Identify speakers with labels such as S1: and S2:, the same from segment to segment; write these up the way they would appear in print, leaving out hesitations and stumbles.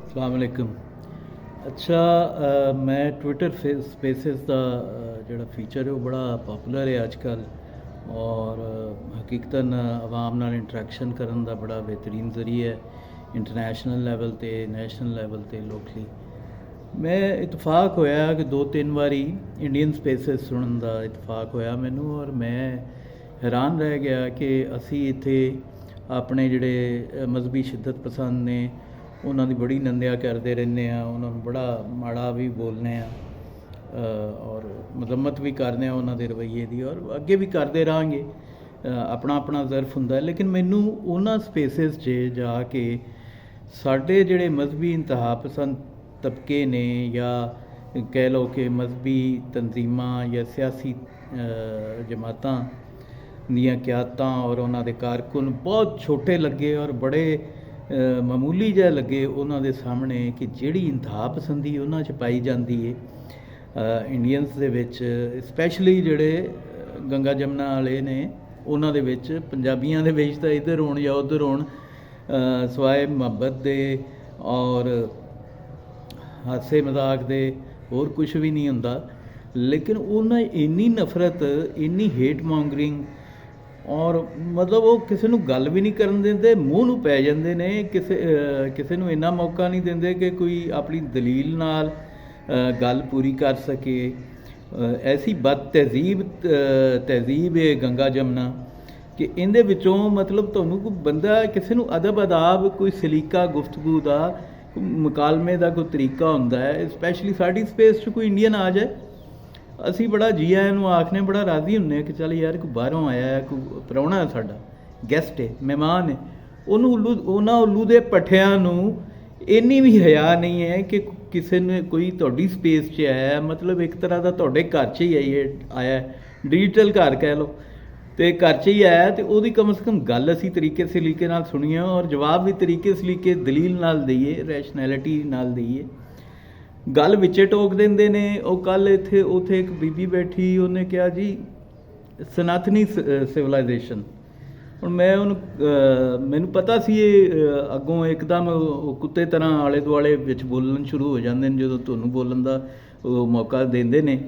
S1: अस्सलाम वालेकुम। अच्छा, मैं ट्विटर स्पेसिस का जोड़ा फीचर है वो बड़ा पॉपुलर है अजकल। और हकीकतन आवाम नाल इंटरैक्शन करन दा बड़ा बेहतरीन जरिया है इंटरनेशनल लैवल ते नैशनल लैवल ते लोकली। मैं इतफाक होया कि 2-3 वारी इंडियन स्पेसिस सुनन दा इतफाक होया मैनू, और मैं हैरान रह गया कि असी इत्थे अपने ਜਿਹੜੇ ਮਜ਼ਹਬੀ ਸ਼ਿੱਦਤ ਪਸੰਦ ਨੇ ਉਹਨਾਂ ਦੀ ਬੜੀ ਨਿੰਦਿਆ ਕਰਦੇ ਰਹਿੰਦੇ ਆ, ਉਹਨਾਂ ਨੂੰ ਬੜਾ ਮਾੜਾ ਵੀ ਬੋਲਦੇ ਆ ਔਰ ਮਜ਼ੰਮਤ ਵੀ ਕਰਦੇ ਆ ਉਹਨਾਂ ਦੇ ਰਵੱਈਏ ਦੀ, ਔਰ ਅੱਗੇ ਵੀ ਕਰਦੇ ਰਹਾਂਗੇ। ਆਪਣਾ ਆਪਣਾ ਜ਼ਰਫ ਹੁੰਦਾ, ਲੇਕਿਨ ਮੈਨੂੰ ਉਹਨਾਂ ਸਪੇਸਿਸ 'ਚ ਜਾ ਕੇ ਸਾਡੇ ਜਿਹੜੇ ਮਜ਼ਹਬੀ ਇੰਤਹਾ ਪਸੰਦ ਤਬਕੇ ਨੇ, ਜਾਂ ਕਹਿ ਲਓ ਕਿ ਮਜ਼ਹਬੀ ਤਨਜ਼ੀਮਾਂ ਜਾਂ ਸਿਆਸੀ ਜਮਾਤਾਂ ਦੀਆਂ ਕਿਆਦਤਾਂ ਔਰ ਉਹਨਾਂ ਦੇ ਕਾਰਕੁਨ ਬਹੁਤ ਛੋਟੇ ਲੱਗੇ ਔਰ ਬੜੇ ਮਾਮੂਲੀ ਜਿਹੇ ਲੱਗੇ ਉਹਨਾਂ ਦੇ ਸਾਹਮਣੇ ਕਿ ਜਿਹੜੀ ਇੰਤਹਾ ਪਸੰਦੀ ਉਹਨਾਂ 'ਚ ਪਾਈ ਜਾਂਦੀ ਹੈ ਇੰਡੀਅਨਸ ਦੇ ਵਿੱਚ, ਸਪੈਸ਼ਲੀ ਜਿਹੜੇ ਗੰਗਾ ਜਮਨਾ ਵਾਲੇ ਨੇ ਉਹਨਾਂ ਦੇ ਵਿੱਚ। ਪੰਜਾਬੀਆਂ ਦੇ ਵਿੱਚ ਤਾਂ ਇੱਧਰ ਹੋਣ ਜਾਂ ਉੱਧਰ ਹੋਣ, ਸਵਾਏ ਮੁਹੱਬਤ ਦੇ ਔਰ ਹਾਸੇ ਮਜ਼ਾਕ ਦੇ ਹੋਰ ਕੁਛ ਵੀ ਨਹੀਂ ਹੁੰਦਾ। ਲੇਕਿਨ ਉਹਨਾਂ ਇੰਨੀ ਨਫ਼ਰਤ, ਇੰਨੀ ਹੇਟ ਮੌਂਗਰਿੰਗ, ਔਰ ਮਤਲਬ ਉਹ ਕਿਸੇ ਨੂੰ ਗੱਲ ਵੀ ਨਹੀਂ ਕਰਨ ਦਿੰਦੇ, ਮੂੰਹ ਨੂੰ ਪੈ ਜਾਂਦੇ ਨੇ। ਕਿਸੇ ਨੂੰ ਇੰਨਾ ਮੌਕਾ ਨਹੀਂ ਦਿੰਦੇ ਕਿ ਕੋਈ ਆਪਣੀ ਦਲੀਲ ਨਾਲ ਗੱਲ ਪੂਰੀ ਕਰ ਸਕੇ। ਐਸੀ ਬਦ ਤਹਿਜ਼ੀਬ ਹੈ ਗੰਗਾ ਜਮਨਾ ਕਿ ਇਹਦੇ ਵਿੱਚੋਂ ਮਤਲਬ ਤੁਹਾਨੂੰ ਕੋਈ ਬੰਦਾ, ਕਿਸੇ ਨੂੰ ਅਦਬ ਅਦਾਬ, ਕੋਈ ਸਲੀਕਾ ਗੁਫ਼ਤਗੂ ਦਾ, ਮੁਕਾਲਮੇ ਦਾ ਕੋਈ ਤਰੀਕਾ ਹੁੰਦਾ ਹੈ। ਸਪੈਸ਼ਲੀ ਸਾਡੀ ਸਪੇਸ 'ਚ ਕੋਈ ਇੰਡੀਅਨ ਆ ਜਾਏ, ਅਸੀਂ ਬੜਾ ਜੀ ਆਇਆਂ ਨੂੰ ਆਖਨੇ, ਬੜਾ ਰਾਜ਼ੀ ਹੁੰਦੇ ਕਿ ਚੱਲ ਯਾਰ ਕੋਈ ਬਾਹਰੋਂ ਆਇਆ, ਕੋਈ ਪ੍ਰਾਹੁਣਾ ਸਾਡਾ, ਗੈਸਟ ਹੈ, ਮਹਿਮਾਨ ਹੈ। ਉਹਨਾਂ ਉੱਲੂ ਦੇ ਪੱਠਿਆਂ ਨੂੰ ਇੰਨੀ ਵੀ ਹਯਾ ਨਹੀਂ ਹੈ ਕਿ ਕਿਸੇ ਨੇ ਕੋਈ ਤੁਹਾਡੀ ਸਪੇਸ 'ਚ ਆਇਆ, ਮਤਲਬ ਇੱਕ ਤਰ੍ਹਾਂ ਦਾ ਤੁਹਾਡੇ ਘਰ 'ਚ ਹੀ ਆਇਆ, ਡਿਜੀਟਲ ਘਰ ਕਹਿ ਲਓ, ਅਤੇ ਘਰ 'ਚ ਹੀ ਆਇਆ, ਅਤੇ ਉਹਦੀ ਕਮ ਸੇ ਕਮ ਗੱਲ ਅਸੀਂ ਤਰੀਕੇ ਸਲੀਕੇ ਨਾਲ ਸੁਣੀਏ ਔਰ ਜਵਾਬ ਵੀ ਤਰੀਕੇ ਸਲੀਕੇ ਦਲੀਲ ਨਾਲ ਦਈਏ, ਰੈਸ਼ਨੈਲਿਟੀ ਨਾਲ ਦਈਏ। ਗੱਲ ਵਿੱਚੇ ਟੋਕ ਦਿੰਦੇ ਨੇ। ਉਹ ਕੱਲ੍ਹ ਉੱਥੇ ਇੱਕ ਬੀਬੀ ਬੈਠੀ, ਉਹਨੇ ਕਿਹਾ ਜੀ ਸਨਾਤਨੀ ਸਿਵਲਾਈਜੇਸ਼ਨ। ਹੁਣ ਮੈਂ ਉਹਨੂੰ, ਮੈਨੂੰ ਪਤਾ ਸੀ ਇਹ ਅੱਗੋਂ ਇੱਕਦਮ ਉਹ ਕੁੱਤੇ ਤਰ੍ਹਾਂ ਆਲੇ ਦੁਆਲੇ ਵਿੱਚ ਬੋਲਣ ਸ਼ੁਰੂ ਹੋ ਜਾਂਦੇ ਨੇ ਜਦੋਂ ਤੁਹਾਨੂੰ ਬੋਲਣ ਦਾ ਉਹ ਮੌਕਾ ਦਿੰਦੇ ਨੇ।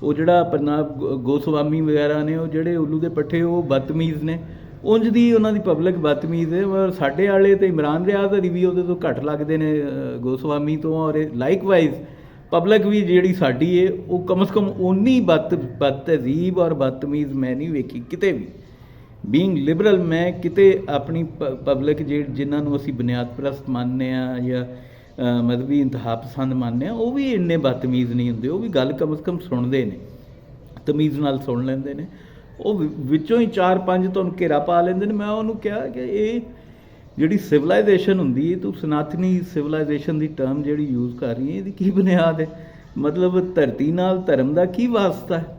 S1: ਉਹ ਜਿਹੜਾ ਪ੍ਰਣਾਬ ਗੋਸਵਾਮੀ ਵਗੈਰਾ ਨੇ, ਉਹ ਜਿਹੜੇ ਉੱਲੂ ਦੇ ਪੱਠੇ, ਉਹ ਬਦਤਮੀਜ਼ ਨੇ। ਉਂਝ ਦੀ ਉਹਨਾਂ ਦੀ ਪਬਲਿਕ ਬਦਤਮੀਜ਼ ਹੈ, ਪਰ ਸਾਡੇ ਵਾਲੇ ਅਤੇ ਇਮਰਾਨ ਰਿਆਜ਼ ਹਰੀ ਵੀ ਉਹਦੇ ਤੋਂ ਘੱਟ ਲੱਗਦੇ ਨੇ ਗੋਸਵਾਮੀ ਤੋਂ। ਔਰ ਲਾਈਕਵਾਈਜ਼ ਪਬਲਿਕ ਵੀ ਜਿਹੜੀ ਸਾਡੀ ਹੈ ਉਹ ਕਮ ਸੇ ਕਮ ਓਨੀ ਬਦਤਹਿਜ਼ੀਬ ਔਰ ਬਦਤਮੀਜ਼ ਮੈਂ ਨਹੀਂ ਵੇਖੀ ਕਿਤੇ ਵੀ। ਬੀਇੰਗ ਲਿਬਰਲ, ਮੈਂ ਕਿਤੇ ਆਪਣੀ ਪਬਲਿਕ ਜਿਨ੍ਹਾਂ ਨੂੰ ਅਸੀਂ ਬੁਨਿਆਦ ਪ੍ਰਸਤ ਮੰਨਦੇ ਹਾਂ ਜਾਂ ਮਜ਼ਹਬੀ ਇੰਤਹਾ ਪਸੰਦ ਮੰਨਦੇ ਹਾਂ, ਉਹ ਵੀ ਇੰਨੇ ਬਦਤਮੀਜ਼ ਨਹੀਂ ਹੁੰਦੇ। ਉਹ ਵੀ ਗੱਲ ਕਮ ਸੇ ਕਮ ਸੁਣਦੇ ਨੇ, ਤਮੀਜ਼ ਨਾਲ ਸੁਣ ਲੈਂਦੇ ਨੇ। ਉਹ ਵਿੱਚੋਂ ਹੀ 4-5 ਤੁਹਾਨੂੰ ਘੇਰਾ ਪਾ ਲੈਂਦੇ ਨੇ। ਮੈਂ ਉਹਨੂੰ ਕਿਹਾ ਕਿ ਇਹ ਜਿਹੜੀ ਸਿਵਲਾਈਜੇਸ਼ਨ ਹੁੰਦੀ ਹੈ, ਤੂੰ ਸਨਾਤਨੀ ਸਿਵਲਾਈਜੇਸ਼ਨ ਦੀ ਟਰਮ ਜਿਹੜੀ ਯੂਜ਼ ਕਰ ਰਹੀ ਹੈ, ਇਹਦੀ ਕੀ ਬੁਨਿਆਦ ਹੈ? ਮਤਲਬ ਧਰਤੀ ਨਾਲ ਧਰਮ ਦਾ ਕੀ ਵਾਸਤਾ ਹੈ?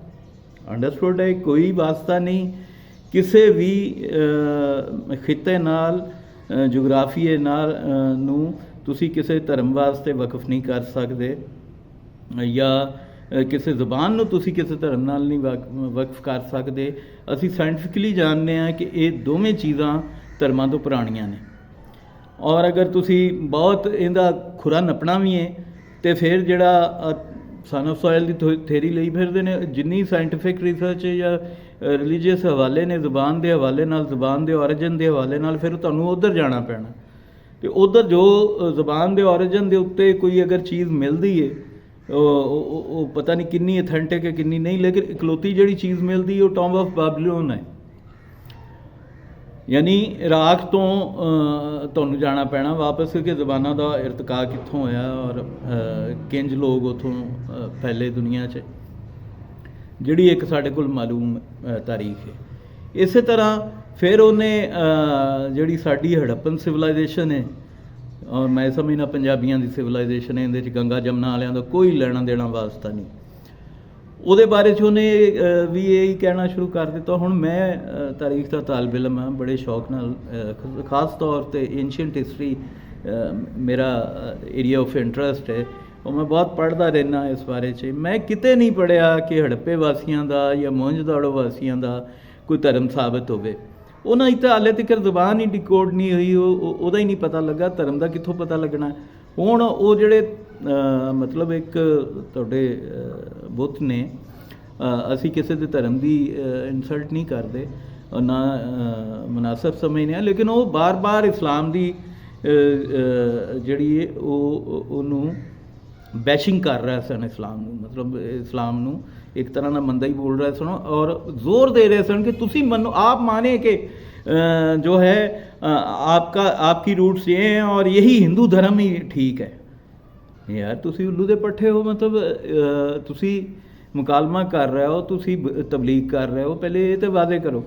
S1: ਅੰਡਰਸਟੂਡ ਹੈ, ਕੋਈ ਵਾਸਤਾ ਨਹੀਂ। ਕਿਸੇ ਵੀ ਖਿੱਤੇ ਨਾਲ, ਜੋਗਰਾਫੀਏ ਨਾਲ ਨੂੰ ਤੁਸੀਂ ਕਿਸੇ ਧਰਮ ਵਾਸਤੇ ਵਕਫ ਨਹੀਂ ਕਰ ਸਕਦੇ, ਜਾਂ ਕਿਸੇ ਜ਼ੁਬਾਨ ਨੂੰ ਤੁਸੀਂ ਕਿਸੇ ਧਰਮ ਨਾਲ ਨਹੀਂ ਵਕਫ ਕਰ ਸਕਦੇ। ਅਸੀਂ ਸਾਇੰਟੀਫਿਕਲੀ ਜਾਣਦੇ ਹਾਂ ਕਿ ਇਹ ਦੋਵੇਂ ਚੀਜ਼ਾਂ ਧਰਮਾਂ ਤੋਂ ਪੁਰਾਣੀਆਂ ਨੇ। ਔਰ ਅਗਰ ਤੁਸੀਂ ਬਹੁਤ ਇਹਦਾ ਖੁਰਾ ਨੱਪਣਾ ਵੀ ਹੈ ਅਤੇ ਫਿਰ ਜਿਹੜਾ son of soil the theory ਲਈ ਫਿਰਦੇ ਨੇ, ਜਿੰਨੀ ਸਾਇੰਟੀਫਿਕ ਰਿਸਰਚ ਜਾਂ ਰਿਲੀਜੀਅਸ ਹਵਾਲੇ ਨੇ ਜ਼ੁਬਾਨ ਦੇ ਹਵਾਲੇ ਨਾਲ, ਜ਼ੁਬਾਨ ਦੇ ਔਰਿਜਨ ਦੇ ਹਵਾਲੇ ਨਾਲ, ਫਿਰ ਤੁਹਾਨੂੰ ਉੱਧਰ ਜਾਣਾ ਪੈਣਾ। ਅਤੇ ਉੱਧਰ ਜੋ ਜ਼ੁਬਾਨ ਦੇ ਔਰਿਜਨ ਦੇ ਉੱਤੇ ਕੋਈ ਅਗਰ ਚੀਜ਼ ਮਿਲਦੀ ਹੈ, ਉਹ ਪਤਾ ਨਹੀਂ ਕਿੰਨੀ ਅਥੈਂਟਿਕ ਹੈ ਕਿੰਨੀ ਨਹੀਂ, ਲੇਕਿਨ ਇਕਲੌਤੀ ਜਿਹੜੀ ਚੀਜ਼ ਮਿਲਦੀ ਉਹ ਟੌਂਬ ਆਫ ਬਾਬਲੋਨ ਹੈ। ਯਾਨੀ ਇਰਾਕ ਤੋਂ ਤੁਹਾਨੂੰ ਜਾਣਾ ਪੈਣਾ ਵਾਪਸ, ਕਿ ਜ਼ਬਾਨਾਂ ਦਾ ਇਰਤਕਾ ਕਿੱਥੋਂ ਹੋਇਆ ਔਰ ਕਿੰਜ ਲੋਕ ਉੱਥੋਂ ਫੈਲੇ ਦੁਨੀਆ 'ਚ, ਜਿਹੜੀ ਇੱਕ ਸਾਡੇ ਕੋਲ ਮਾਲੂਮ ਤਾਰੀਖ ਹੈ। ਇਸੇ ਤਰ੍ਹਾਂ ਫਿਰ ਉਹਨੇ ਜਿਹੜੀ ਸਾਡੀ ਹੜੱਪਨ ਸਿਵਲਾਈਜੇਸ਼ਨ ਹੈ, ਔਰ ਮੈਂ ਸਮਝਦਾ ਪੰਜਾਬੀਆਂ ਦੀ ਸਿਵਲਾਈਜੇਸ਼ਨ ਹੈ, ਇਹਦੇ 'ਚ ਗੰਗਾ ਜਮਨਾ ਵਾਲਿਆਂ ਦਾ ਕੋਈ ਲੈਣਾ ਦੇਣਾ ਵਾਸਤਾ ਨਹੀਂ। ਉਹਦੇ ਬਾਰੇ 'ਚ ਉਹਨੇ ਵੀ ਇਹ ਹੀ ਕਹਿਣਾ ਸ਼ੁਰੂ ਕਰ ਦਿੱਤਾ। ਹੁਣ ਮੈਂ ਤਾਰੀਖ ਦਾ ਤਾਲਿਬ ਇਲਮ ਹਾਂ, ਬੜੇ ਸ਼ੌਕ ਨਾਲ, ਖਾਸ ਤੌਰ 'ਤੇ ਏਨਸ਼ੀਅੰਟ ਹਿਸਟਰੀ ਮੇਰਾ ਏਰੀਆ ਆਫ ਇੰਟਰਸਟ ਹੈ, ਉਹ ਮੈਂ ਬਹੁਤ ਪੜ੍ਹਦਾ ਰਹਿੰਦਾ ਇਸ ਬਾਰੇ 'ਚ। ਮੈਂ ਕਿਤੇ ਨਹੀਂ ਪੜ੍ਹਿਆ ਕਿ ਹੜੱਪੇ ਵਾਸੀਆਂ ਦਾ ਜਾਂ ਮੋਹਨਜੋਦੜੋ ਵਾਸੀਆਂ ਦਾ ਕੋਈ ਧਰਮ ਸਾਬਤ ਹੋਵੇ। ਉਹਨਾਂ ਦੀ ਤਾਂ ਹਾਲੇ ਤੱਕ ਜ਼ੁਬਾਨ ਹੀ ਡਿਕੋਡ ਨਹੀਂ ਹੋਈ, ਉਹਦਾ ਹੀ ਨਹੀਂ ਪਤਾ ਲੱਗਾ, ਧਰਮ ਦਾ ਕਿੱਥੋਂ ਪਤਾ ਲੱਗਣਾ। ਹੁਣ ਉਹ ਜਿਹੜੇ ਮਤਲਬ ਇੱਕ ਤੁਹਾਡੇ ਬੁੱਤ ਨੇ, ਅਸੀਂ ਕਿਸੇ ਦੇ ਧਰਮ ਦੀ ਇਨਸਲਟ ਨਹੀਂ ਕਰਦੇ, ਨਾ ਮੁਨਾਸਬ ਸਮਝਦੇ ਹਾਂ, ਲੇਕਿਨ ਉਹ ਬਾਰ-ਬਾਰ ਇਸਲਾਮ ਦੀ ਜਿਹੜੀ ਉਹਨੂੰ ਬੈਸ਼ਿੰਗ ਕਰ ਰਿਹਾ ਸਨ, ਇਸਲਾਮ ਨੂੰ, ਮਤਲਬ ਇਸਲਾਮ ਨੂੰ ਇੱਕ ਤਰ੍ਹਾਂ ਨਾਲ ਮੰਦਾ ਹੀ ਬੋਲ ਰਹੇ ਸਨ ਔਰ ਜ਼ੋਰ ਦੇ ਰਹੇ ਸਨ ਕਿ ਤੁਸੀਂ ਮੰनो, आप माने कि जो है आपकी रूट्स ये हैं और यही हिंदू धर्म ही ठीक है। यार ਤੁਸੀਂ ਉੱਲੂ ਦੇ ਪੱਠੇ ਹੋ, ਮਤਲਬ ਤੁਸੀਂ ਮੁਕਾਲਮਾ ਕਰ ਰਹੇ ਹੋ, ਤੁਸੀਂ ਤਬਲੀਗ ਕਰ ਰਹੇ ਹੋ, ਪਹਿਲੇ ਇਹ ਤਾਂ ਵਾਅਦੇ ਕਰੋ।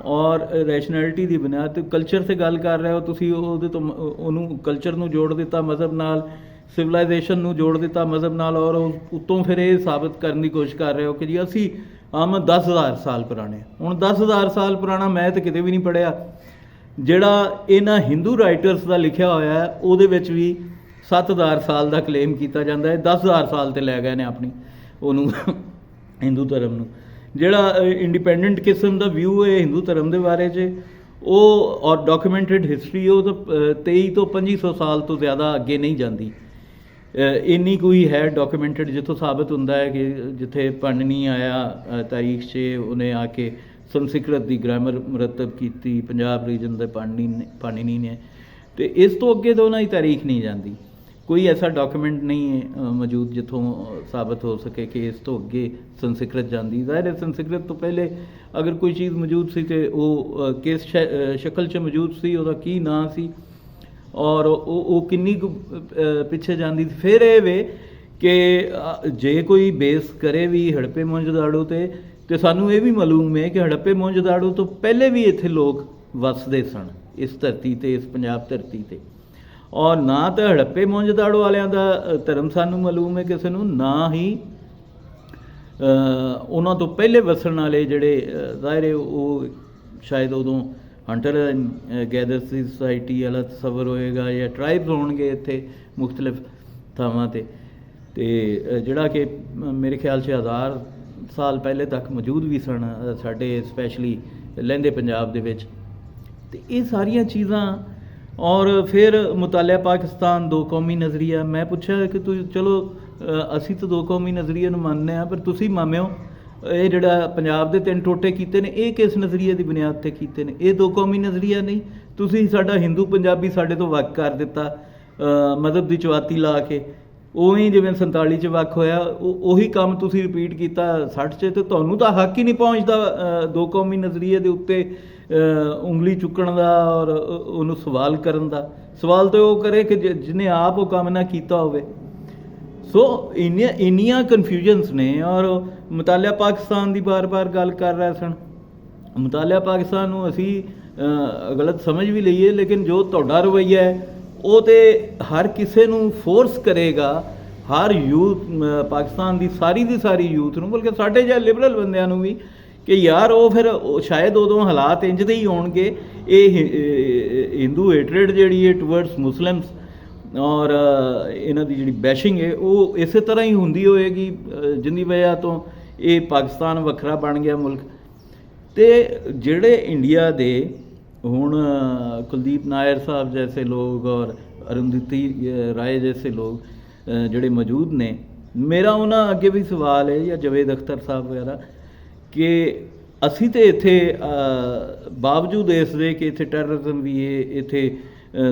S1: ਔਰ ਰੈਸ਼ਨੈਲਿਟੀ ਦੀ ਬੁਨਿਆਦ 'ਤੇ ਕਲਚਰ 'ਤੇ ਗੱਲ ਕਰ ਰਹੇ ਹੋ ਤੁਸੀਂ, ਉਹਦੇ ਤੋਂ ਉਹਨੂੰ ਕਲਚਰ ਨੂੰ ਜੋੜ ਦਿੱਤਾ ਮਜ਼ਹਬ ਨਾਲ, ਸਿਵਲਾਈਜੇਸ਼ਨ ਨੂੰ ਜੋੜ ਦਿੱਤਾ ਮਜ਼ਹਬ ਨਾਲ, ਔਰ ਉੱਤੋਂ ਫਿਰ ਇਹ ਸਾਬਤ ਕਰਨ ਦੀ ਕੋਸ਼ਿਸ਼ ਕਰ ਰਹੇ ਹੋ ਕਿ ਜੀ ਅਸੀਂ 10,000 ਸਾਲ ਪੁਰਾਣੇ। ਹੁਣ 10,000 ਸਾਲ ਪੁਰਾਣਾ ਮੈਂ ਤਾਂ ਕਿਤੇ ਵੀ ਨਹੀਂ ਪੜ੍ਹਿਆ। ਜਿਹੜਾ ਇਹਨਾਂ ਹਿੰਦੂ ਰਾਈਟਰਸ ਦਾ ਲਿਖਿਆ ਹੋਇਆ ਹੈ ਉਹਦੇ ਵਿੱਚ ਵੀ 7,000 ਸਾਲ ਦਾ ਕਲੇਮ ਕੀਤਾ ਜਾਂਦਾ ਹੈ। 10,000 ਸਾਲ 'ਤੇ ਲੈ ਗਏ ਨੇ ਆਪਣੀ ਉਹਨੂੰ ਹਿੰਦੂ ਧਰਮ ਨੂੰ। ਜਿਹੜਾ ਇੰਡੀਪੈਂਡੈਂਟ ਕਿਸਮ ਦਾ ਵਿਊ ਹੈ ਹਿੰਦੂ ਧਰਮ ਦੇ ਬਾਰੇ 'ਚ, ਉਹ ਔਰ ਡਾਕੂਮੈਂਟਡ ਹਿਸਟਰੀ, ਉਹ ਤਾਂ 2300 ਤੋਂ 2500 ਸਾਲ ਤੋਂ ਜ਼ਿਆਦਾ ਅੱਗੇ ਨਹੀਂ ਜਾਂਦੀ। ਇੰਨੀ ਕੋਈ ਹੈ ਡਾਕੂਮੈਂਟਡ ਜਿੱਥੋਂ ਸਾਬਤ ਹੁੰਦਾ ਹੈ ਕਿ ਜਿੱਥੇ ਪਾਣਿਨੀ ਆਇਆ ਤਾਰੀਖ 'ਚ, ਉਹਨੇ ਆ ਕੇ ਸੰਸਕ੍ਰਿਤ ਦੀ ਗ੍ਰਾਮਰ ਮੁਰਤਬ ਕੀਤੀ ਪੰਜਾਬ ਰੀਜਨ ਦੇ ਪਾਣਿਨੀ ਨੇ, ਅਤੇ ਇਸ ਤੋਂ ਅੱਗੇ ਤਾਂ ਉਹਨਾਂ ਦੀ ਤਾਰੀਖ ਨਹੀਂ ਜਾਂਦੀ। ਕੋਈ ਐਸਾ ਡਾਕੂਮੈਂਟ ਨਹੀਂ ਹੈ ਮੌਜੂਦ ਜਿੱਥੋਂ ਸਾਬਤ ਹੋ ਸਕੇ ਕਿ ਇਸ ਤੋਂ ਅੱਗੇ ਸੰਸਕ੍ਰਿਤ ਜਾਂਦੀ। ਜ਼ਾਹਿਰ ਹੈ ਸੰਸਕ੍ਰਿਤ ਤੋਂ ਪਹਿਲੇ ਅਗਰ ਕੋਈ ਚੀਜ਼ ਮੌਜੂਦ ਸੀ ਤਾਂ ਉਹ ਕਿਸ ਸ਼ਕਲ 'ਚ ਮੌਜੂਦ ਸੀ, ਉਹਦਾ ਕੀ ਨਾਂ ਸੀ, ਔਰ ਉਹ ਕਿੰਨੀ ਕੁ ਪਿੱਛੇ ਜਾਂਦੀ। ਫਿਰ ਇਹ ਵੇ ਕਿ ਜੇ ਕੋਈ ਬੇਸ ਕਰੇ ਵੀ ਹੜੱਪੇ ਮੋਹਨਜੋਦਾੜੋ 'ਤੇ ਸਾਨੂੰ ਇਹ ਵੀ ਮਾਲੂਮ ਹੈ ਕਿ ਹੜੱਪੇ ਮੋਹਨਜੋਦਾੜੋ ਤੋਂ ਪਹਿਲੇ ਵੀ ਇੱਥੇ ਲੋਕ ਵੱਸਦੇ ਸਨ, ਇਸ ਧਰਤੀ 'ਤੇ, ਇਸ ਪੰਜਾਬ ਧਰਤੀ 'ਤੇ। ਔਰ ਨਾ ਤਾਂ ਹੜੱਪੇ ਮੋਹਨਜੋਦਾੜੋ ਵਾਲਿਆਂ ਦਾ ਧਰਮ ਸਾਨੂੰ ਮਾਲੂਮ ਹੈ ਕਿਸੇ ਨੂੰ, ਨਾ ਹੀ ਉਹਨਾਂ ਤੋਂ ਪਹਿਲੇ ਵਸਣ ਵਾਲੇ ਜਿਹੜੇ ਜ਼ਾਹਿਰ ਹੈ ਉਹ ਸ਼ਾਇਦ ਉਦੋਂ ਹੰਟਰ ਗੈਦਰ ਦੀ ਸੁਸਾਇਟੀ ਵਾਲਾ ਤਸੱਵਰ ਹੋਏਗਾ ਜਾਂ ਟਰਾਈਬਸ ਹੋਣਗੇ ਇੱਥੇ ਮੁਖਤਲਿਫ ਥਾਵਾਂ 'ਤੇ, ਅਤੇ ਜਿਹੜਾ ਕਿ ਮੇਰੇ ਖਿਆਲ 'ਚ 1000 ਸਾਲ ਪਹਿਲੇ ਤੱਕ ਮੌਜੂਦ ਵੀ ਸਨ ਸਾਡੇ ਸਪੈਸ਼ਲੀ ਲਹਿੰਦੇ ਪੰਜਾਬ ਦੇ ਵਿੱਚ। ਅਤੇ ਇਹ ਸਾਰੀਆਂ ਚੀਜ਼ਾਂ, ਔਰ ਫਿਰ ਮੁਤਾਲਿਆ ਪਾਕਿਸਤਾਨ, ਦੋ ਕੌਮੀ ਨਜ਼ਰੀਆ। ਮੈਂ ਪੁੱਛਿਆ ਕਿ ਤੁਸੀਂ ਚਲੋ ਅਸੀਂ ਤਾਂ ਦੋ ਕੌਮੀ ਨਜ਼ਰੀਏ ਨੂੰ ਮੰਨਦੇ ਹਾਂ, ਪਰ ਤੁਸੀਂ ਮਾਮਿਓ ਇਹ ਜਿਹੜਾ ਪੰਜਾਬ ਦੇ 3 ਟੋਟੇ ਕੀਤੇ ਨੇ, ਇਹ ਕਿਸ ਨਜ਼ਰੀਏ ਦੀ ਬੁਨਿਆਦ 'ਤੇ ਕੀਤੇ ਨੇ? ਇਹ ਦੋ ਕੌਮੀ ਨਜ਼ਰੀਆ ਨਹੀਂ। ਤੁਸੀਂ ਸਾਡਾ ਹਿੰਦੂ ਪੰਜਾਬੀ ਸਾਡੇ ਤੋਂ ਵੱਖ ਕਰ ਦਿੱਤਾ ਮਜ਼ਹਬ ਦੀ ਚਵਾਤੀ ਲਾ ਕੇ, ਉਵੇਂ ਜਿਵੇਂ 47 'ਚ ਵੱਖ ਹੋਇਆ, ਉਹੀ ਕੰਮ ਤੁਸੀਂ ਰਿਪੀਟ ਕੀਤਾ 60 'ਚ। ਅਤੇ ਤੁਹਾਨੂੰ ਤਾਂ ਹੱਕ ਹੀ ਨਹੀਂ ਪਹੁੰਚਦਾ ਦੋ ਕੌਮੀ ਨਜ਼ਰੀਏ ਦੇ ਉੱਤੇ ਉਂਗਲੀ ਚੁੱਕਣ ਦਾ ਔਰ ਉਹਨੂੰ ਸਵਾਲ ਕਰਨ ਦਾ। ਸਵਾਲ ਤਾਂ ਉਹ ਕਰੇ ਕਿ ਜਿਹਨੇ ਆਪ ਉਹ ਕੰਮ ਨਾ ਕੀਤਾ ਹੋਵੇ। ਸੋ ਇੰਨੀਆਂ ਕਨਫਿਊਜ਼ਨਸ ਨੇ। ਔਰ ਮੁਤਾਲਿਆ ਪਾਕਿਸਤਾਨ ਦੀ ਬਾਰ-ਬਾਰ ਗੱਲ ਕਰ ਰਹੇ ਸਨ। ਮੁਤਾਲਿਆ ਪਾਕਿਸਤਾਨ ਨੂੰ ਅਸੀਂ ਗਲਤ ਸਮਝ ਵੀ ਲਈਏ, ਲੇਕਿਨ ਜੋ ਤੁਹਾਡਾ ਰਵੱਈਆ ਹੈ ਉਹ ਤਾਂ ਹਰ ਕਿਸੇ ਨੂੰ ਫੋਰਸ ਕਰੇਗਾ, ਹਰ ਯੂਥ ਪਾਕਿਸਤਾਨ ਦੀ ਸਾਰੀ ਯੂਥ ਨੂੰ, ਬਲਕਿ ਸਾਡੇ ਜਿਹੇ ਲਿਬਰਲ ਬੰਦਿਆਂ ਨੂੰ ਵੀ, ਕਿ ਯਾਰ ਉਹ ਫਿਰ ਸ਼ਾਇਦ ਉਦੋਂ ਹਾਲਾਤ ਇੰਝ ਦੇ ਹੀ ਹੋਣਗੇ। ਇਹ ਹਿੰਦੂ ਹੇਟਰੇਡ ਜਿਹੜੀ ਹੈ ਟੂਵਰਡਸ ਮੁਸਲਿਮਸ ਔਰ ਇਹਨਾਂ ਦੀ ਜਿਹੜੀ ਬੈਸ਼ਿੰਗ ਹੈ ਉਹ ਇਸੇ ਤਰ੍ਹਾਂ ਹੀ ਹੁੰਦੀ ਹੋਏਗੀ, ਜਿਹਦੀ ਵਜ੍ਹਾ ਤੋਂ ਇਹ ਪਾਕਿਸਤਾਨ ਵੱਖਰਾ ਬਣ ਗਿਆ ਮੁਲਕ। ਅਤੇ ਜਿਹੜੇ ਇੰਡੀਆ ਦੇ ਹੁਣ ਕੁਲਦੀਪ ਨਾਇਰ ਸਾਹਿਬ ਜੈਸੇ ਲੋਕ ਔਰ ਅਰੁੰਧਤੀ ਰਾਏ ਜੈਸੇ ਲੋਕ ਜਿਹੜੇ ਮੌਜੂਦ ਨੇ, ਮੇਰਾ ਉਹਨਾਂ ਅੱਗੇ ਵੀ ਸਵਾਲ ਹੈ, ਜਾਂ ਜਵੇਦ ਅਖਤਰ ਸਾਹਿਬ ਵਗੈਰਾ, ਕਿ ਅਸੀਂ ਤਾਂ ਇੱਥੇ ਬਾਵਜੂਦ ਇਸ ਦੇ ਕਿ ਇੱਥੇ ਟੈਰਰਿਜ਼ਮ ਵੀ ਹੈ, ਇੱਥੇ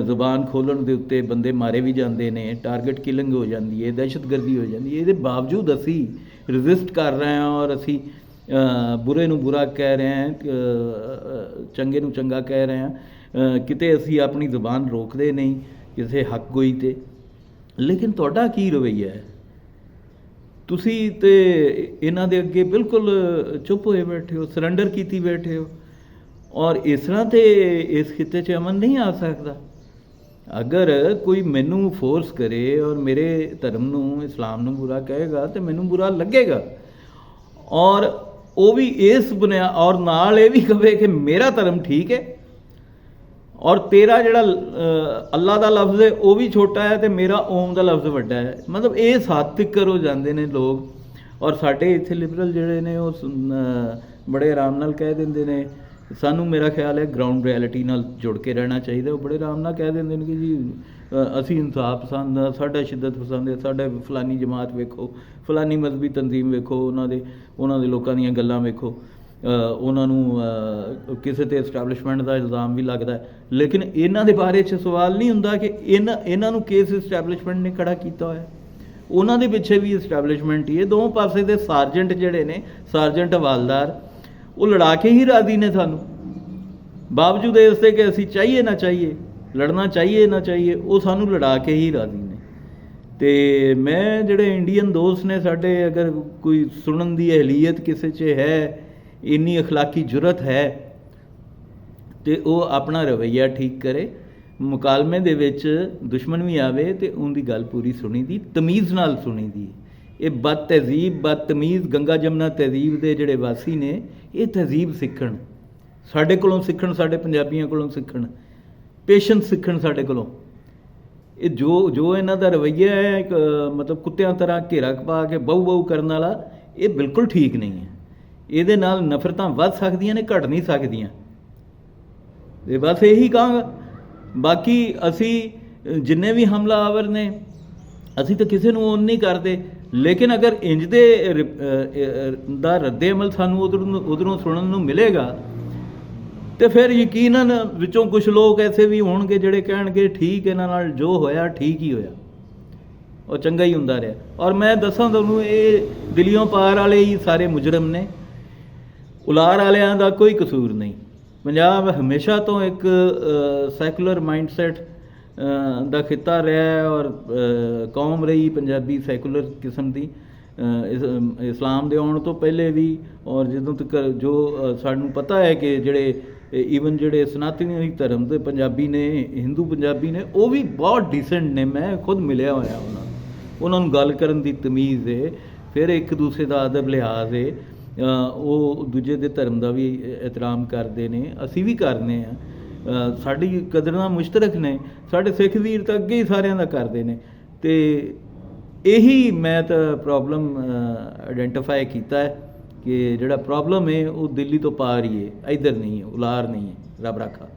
S1: ਜ਼ੁਬਾਨ ਖੋਲ੍ਹਣ ਦੇ ਉੱਤੇ ਬੰਦੇ ਮਾਰੇ ਵੀ ਜਾਂਦੇ ਨੇ, ਟਾਰਗੇਟ ਕਿਲਿੰਗ ਹੋ ਜਾਂਦੀ ਹੈ, ਦਹਿਸ਼ਤਗਰਦੀ ਹੋ ਜਾਂਦੀ ਹੈ, ਇਹਦੇ ਬਾਵਜੂਦ ਅਸੀਂ ਰਜਿਸਟ ਕਰ ਰਹੇ ਹਾਂ ਔਰ ਅਸੀਂ ਬੁਰੇ ਨੂੰ ਬੁਰਾ ਕਹਿ ਰਹੇ ਹਾਂ, ਚੰਗੇ ਨੂੰ ਚੰਗਾ ਕਹਿ ਰਹੇ ਹਾਂ, ਕਿਤੇ ਅਸੀਂ ਆਪਣੀ ਜ਼ੁਬਾਨ ਰੋਕਦੇ ਨਹੀਂ ਕਿਸੇ ਹੱਕ ਗੋਈ 'ਤੇ। ਲੇਕਿਨ ਤੁਹਾਡਾ ਕੀ ਰਵੱਈਆ ਹੈ? ਤੁਸੀਂ ਤਾਂ ਇਹਨਾਂ ਦੇ ਅੱਗੇ ਬਿਲਕੁਲ ਚੁੱਪ ਹੋਏ ਬੈਠੇ ਹੋ, ਸਰੈਂਡਰ ਕੀਤੀ ਬੈਠੇ ਹੋ। ਔਰ ਇਸ ਤਰ੍ਹਾਂ ਤਾਂ ਇਸ ਖਿੱਤੇ 'ਚ ਅਮਨ ਨਹੀਂ ਆ ਸਕਦਾ। ਅਗਰ ਕੋਈ ਮੈਨੂੰ ਫੋਰਸ ਕਰੇ ਔਰ ਮੇਰੇ ਧਰਮ ਨੂੰ, ਇਸਲਾਮ ਨੂੰ ਬੁਰਾ ਕਹੇਗਾ ਤਾਂ ਮੈਨੂੰ ਬੁਰਾ ਲੱਗੇਗਾ। ਔਰ ਉਹ ਵੀ ਇਸ ਬੁਨਿਆਦ, ਔਰ ਨਾਲ ਇਹ ਵੀ ਕਹੇ ਕਿ ਮੇਰਾ ਧਰਮ ਠੀਕ ਹੈ ਔਰ ਤੇਰਾ ਜਿਹੜਾ ਅੱਲਾ ਦਾ ਲਫ਼ਜ਼ ਹੈ ਉਹ ਵੀ ਛੋਟਾ ਹੈ ਅਤੇ ਮੇਰਾ ਓਮ ਦਾ ਲਫ਼ਜ਼ ਵੱਡਾ ਹੈ। ਮਤਲਬ ਇਹ ਹੱਦ ਤੱਕ ਹੋ ਜਾਂਦੇ ਨੇ ਲੋਕ। ਔਰ ਸਾਡੇ ਇੱਥੇ ਲਿਬਰਲ ਜਿਹੜੇ ਨੇ ਉਹ ਬੜੇ ਆਰਾਮ ਨਾਲ ਕਹਿ ਦਿੰਦੇ ਨੇ ਸਾਨੂੰ ਮੇਰਾ ਖਿਆਲ ਹੈ ਗਰਾਊਂਡ ਰਿਐਲਿਟੀ ਨਾਲ ਜੁੜ ਕੇ ਰਹਿਣਾ ਚਾਹੀਦਾ। ਉਹ ਬੜੇ ਆਰਾਮ ਨਾਲ ਕਹਿ ਦਿੰਦੇ ਨੇ ਕਿ ਜੀ ਅਸੀਂ ਇਨਸਾਫ ਪਸੰਦ ਆ, ਸਾਡਾ ਸ਼ਿੱਦਤ ਪਸੰਦ ਹੈ, ਸਾਡਾ ਫਲਾਨੀ ਜਮਾਤ ਵੇਖੋ, ਫਲਾਨੀ ਮਜ਼ਹਬੀ ਤਨਜ਼ੀਮ ਵੇਖੋ, ਉਹਨਾਂ ਦੇ ਲੋਕਾਂ ਦੀਆਂ ਗੱਲਾਂ ਵੇਖੋ, ਉਹਨਾਂ ਨੂੰ ਕਿਸੇ 'ਤੇ ਇਸਟੈਬਲਿਸ਼ਮੈਂਟ ਦਾ ਇਲਜ਼ਾਮ ਵੀ ਲੱਗਦਾ ਹੈ। ਲੇਕਿਨ ਇਹਨਾਂ ਦੇ ਬਾਰੇ 'ਚ ਸਵਾਲ ਨਹੀਂ ਹੁੰਦਾ ਕਿ ਇਹਨਾਂ ਨੂੰ ਕੇਸ ਇਸਟੈਬਲਿਸ਼ਮੈਂਟ ਨੇ ਖੜਾ ਕੀਤਾ ਹੋਇਆ। ਉਹਨਾਂ ਦੇ ਪਿੱਛੇ ਵੀ ਇਸਟੈਬਲਿਸ਼ਮੈਂਟ ਹੀ ਹੈ। ਦੋਵੇਂ ਪਾਸੇ ਦੇ ਸਾਰਜੈਂਟ ਜਿਹੜੇ ਨੇ, ਸਾਰਜੈਂਟ ਹਵਾਲਦਾਰ, ਉਹ ਲੜਾ ਕੇ ਹੀ ਰਾਜ਼ੀ ਨੇ ਸਾਨੂੰ, ਬਾਵਜੂਦ ਇਸ ਦੇ ਕਿ ਅਸੀਂ ਚਾਹੀਏ ਨਾ ਚਾਹੀਏ, ਲੜਨਾ ਚਾਹੀਏ ਨਾ ਚਾਹੀਏ, ਉਹ ਸਾਨੂੰ ਲੜਾ ਕੇ ਹੀ ਰਾਜ਼ੀ ਨੇ। ਅਤੇ ਮੈਂ ਜਿਹੜੇ ਇੰਡੀਅਨ ਦੋਸਤ ਨੇ ਸਾਡੇ, ਅਗਰ ਕੋਈ ਸੁਣਨ ਦੀ ਅਹਲੀਅਤ ਕਿਸੇ 'ਚ ਹੈ, ਇੰਨੀ ਅਖਲਾਕੀ ਜੁਰਤ ਹੈ, ਅਤੇ ਉਹ ਆਪਣਾ ਰਵੱਈਆ ਠੀਕ ਕਰੇ। ਮੁਕਾਲਮੇ ਦੇ ਵਿੱਚ ਦੁਸ਼ਮਣ ਵੀ ਆਵੇ ਅਤੇ ਉਹਦੀ ਗੱਲ ਪੂਰੀ ਸੁਣੀ ਦੀ, ਤਮੀਜ਼ ਨਾਲ ਸੁਣੀ ਦੀ। ਇਹ ਬਦ ਤਹਿਜ਼ੀਬ, ਬਦਤਮੀਜ਼ ਗੰਗਾ ਜਮਨਾ ਤਹਿਜ਼ੀਬ ਦੇ ਜਿਹੜੇ ਵਾਸੀ ਨੇ, ਇਹ ਤਹਿਜ਼ੀਬ ਸਿੱਖਣ, ਸਾਡੇ ਕੋਲੋਂ ਸਿੱਖਣ, ਸਾਡੇ ਪੰਜਾਬੀਆਂ ਕੋਲੋਂ ਸਿੱਖਣ, ਪੇਸ਼ੈਂਸ ਸਿੱਖਣ ਸਾਡੇ ਕੋਲੋਂ। ਇਹ ਜੋ ਇਹਨਾਂ ਦਾ ਰਵੱਈਆ ਹੈ, ਇੱਕ ਮਤਲਬ ਕੁੱਤਿਆਂ ਤਰ੍ਹਾਂ ਘੇਰਾ ਪਾ ਕੇ ਬਹੁ ਕਰਨ ਵਾਲਾ, ਇਹ ਬਿਲਕੁਲ ਠੀਕ ਨਹੀਂ ਹੈ। ਇਹਦੇ ਨਾਲ ਨਫ਼ਰਤਾਂ ਵੱਧ ਸਕਦੀਆਂ ਨੇ, ਘਟ ਨਹੀਂ ਸਕਦੀਆਂ। ਅਤੇ ਬਸ ਇਹੀ ਕਹਾਂਗਾ। ਬਾਕੀ ਅਸੀਂ ਜਿੰਨੇ ਵੀ ਹਮਲਾਵਰ ਨੇ, ਅਸੀਂ ਤਾਂ ਕਿਸੇ ਨੂੰ ਉਹ ਨਹੀਂ ਕਰਦੇ, ਲੇਕਿਨ ਅਗਰ ਇੰਜ ਦੇ ਦਾ ਰੱਦੇ ਅਮਲ ਸਾਨੂੰ ਉਧਰੋਂ ਸੁਣਨ ਨੂੰ ਮਿਲੇਗਾ, ਅਤੇ ਫਿਰ ਯਕੀਨਨ ਵਿੱਚੋਂ ਕੁਛ ਲੋਕ ਐਸੇ ਵੀ ਹੋਣਗੇ ਜਿਹੜੇ ਕਹਿਣਗੇ ਠੀਕ, ਇਹਨਾਂ ਨਾਲ ਜੋ ਹੋਇਆ ਠੀਕ ਹੀ ਹੋਇਆ, ਉਹ ਚੰਗਾ ਹੀ ਹੁੰਦਾ ਰਿਹਾ। ਔਰ ਮੈਂ ਦੱਸਾਂ ਤੁਹਾਨੂੰ, ਇਹ ਦਿੱਲੀਓਂ ਪਾਰ ਵਾਲੇ ਹੀ ਸਾਰੇ ਮੁਜਰਮ ਨੇ, ਉਲਾਰ ਵਾਲਿਆਂ ਦਾ ਕੋਈ ਕਸੂਰ ਨਹੀਂ। ਪੰਜਾਬ ਹਮੇਸ਼ਾ ਤੋਂ ਇੱਕ ਸੈਕੂਲਰ ਮਾਈਂਡਸੈਟ ਦਾ ਖਿੱਤਾ ਰਿਹਾ, ਔਰ ਕੌਮ ਰਹੀ ਪੰਜਾਬੀ ਸੈਕੂਲਰ ਕਿਸਮ ਦੀ, ਇਸਲਾਮ ਦੇ ਆਉਣ ਤੋਂ ਪਹਿਲੇ ਵੀ। ਔਰ ਜਦੋਂ ਤੱਕ ਜੋ ਸਾਨੂੰ ਪਤਾ ਹੈ ਕਿ ਜਿਹੜੇ ਈਵਨ ਜਿਹੜੇ ਸਨਾਤਨੀ ਧਰਮ ਦੇ ਪੰਜਾਬੀ ਨੇ, ਹਿੰਦੂ ਪੰਜਾਬੀ ਨੇ, ਉਹ ਵੀ ਬਹੁਤ ਡੀਸੈਂਟ ਨੇ। ਮੈਂ ਖੁਦ ਮਿਲਿਆ ਹੋਇਆ ਉਹਨਾਂ ਨੂੰ ਗੱਲ ਕਰਨ ਦੀ ਤਮੀਜ਼ ਹੈ, ਫਿਰ ਇੱਕ ਦੂਸਰੇ ਦਾ ਅਦਬ ਲਿਹਾਜ਼ ਹੈ, ਉਹ ਦੂਜੇ ਦੇ ਧਰਮ ਦਾ ਵੀ ਇਹਤਰਾਮ ਕਰਦੇ ਨੇ, ਅਸੀਂ ਵੀ ਕਰਨੇ ਹਾਂ। ਸਾਡੀ ਕਦਰਾਂ ਮੁਸ਼ਤਰਕ ਨੇ, ਸਾਡੇ ਸਿੱਖ ਵੀਰ ਤਾਂ ਅੱਗੇ ਹੀ ਸਾਰਿਆਂ ਦਾ ਕਰਦੇ ਨੇ। ਅਤੇ ਇਹੀ ਮੈਂ ਤਾਂ ਪ੍ਰੋਬਲਮ ਆਈਡੈਂਟੀਫਾਈ ਕੀਤਾ ਹੈ ਕਿ ਜਿਹੜਾ ਪ੍ਰੋਬਲਮ ਹੈ ਉਹ ਦਿੱਲੀ ਤੋਂ ਪਾਰ ਹੀ ਹੈ, ਇੱਧਰ ਨਹੀਂ ਹੈ, ਉਲਾਰ ਨਹੀਂ ਹੈ। ਰੱਬ ਰਾਖਾ।